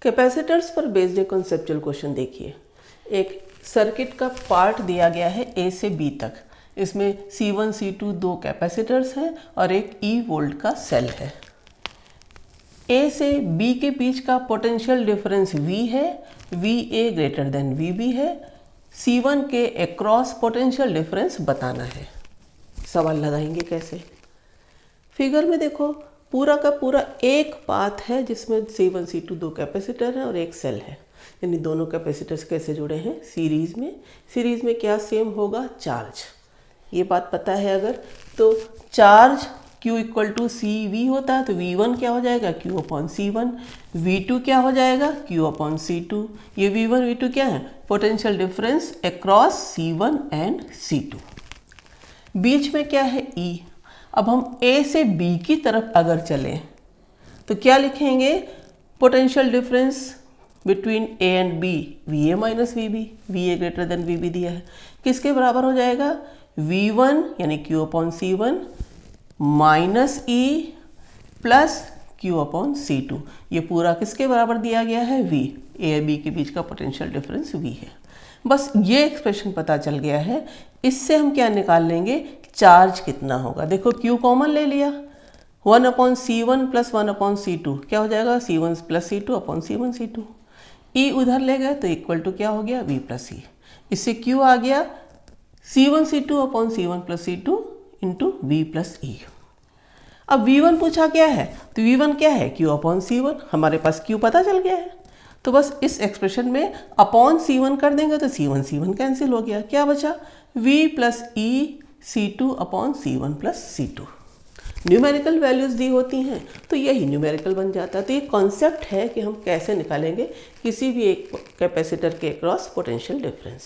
Capacitors पर based एक conceptual question देखिए। एक सर्किट का पार्ट दिया गया है ए से बी तक। इसमें C1 C2 दो कैपेसिटर्स हैं और एक E वोल्ट का सेल है। ए से बी के बीच का पोटेंशियल डिफरेंस V है, VA ग्रेटर देन VB है। C1 के अक्रॉस पोटेंशियल डिफरेंस बताना है। सवाल लगाएंगे कैसे? फिगर में देखो, पूरा का पूरा एक पाथ है जिसमें C1 C2 दो कैपेसिटर हैं और एक सेल है। यानी दोनों कैपेसिटर्स कैसे जुड़े हैं? सीरीज में क्या सेम होगा? चार्ज। ये बात पता है अगर, तो charge Q equal to CV होता है तो V1 क्या हो जाएगा? Q upon C1। V2 क्या हो जाएगा? Q upon C2। ये V1 V2 क्या है? Potential difference across C1 and C2। बीच में क्या है? E। अब हम A से B की तरफ अगर चलें तो क्या लिखेंगे? Potential difference between A and B VA minus VB, VA greater than VB दिया है। किसके बराबर हो जाएगा? V1 यानी Q upon C1 minus E plus Q upon C2। ये पूरा किसके बराबर दिया गया है? V। A और B के बीच का पोटेंशियल डिफरेंस V है। बस ये एक्सप्रेशन पता चल गया है। इससे हम क्या निकाल लेंगे? चार्ज कितना होगा। देखो Q कॉमन ले लिया, 1 upon C1 plus 1 upon C2 क्या हो जाएगा? C1 plus C2 upon C1 C2। E उधर ले गए तो इक्वल टू क्या हो गया? V plus E। इससे Q आ गया C1 C2 upon C1 plus C2 into V plus E। अब V1 पूछा क्या है, तो V1 क्या है? Q upon C1। हमारे पास Q पता चल गया है, तो बस इस एक्सप्रेशन में अपॉन C1 कर देंगे तो C1 कैंसिल हो गया। क्या बचा? V plus E C2 upon C1 plus C2। Numerical values दी होती हैं तो यही न्यूमेरिकल बन जाता है। तो ये कॉन्सेप्ट है कि हम कैसे निकालेंगे किसी भी एक कैपेसिटर के अक्रॉस पोटेंशियल डिफरेंस।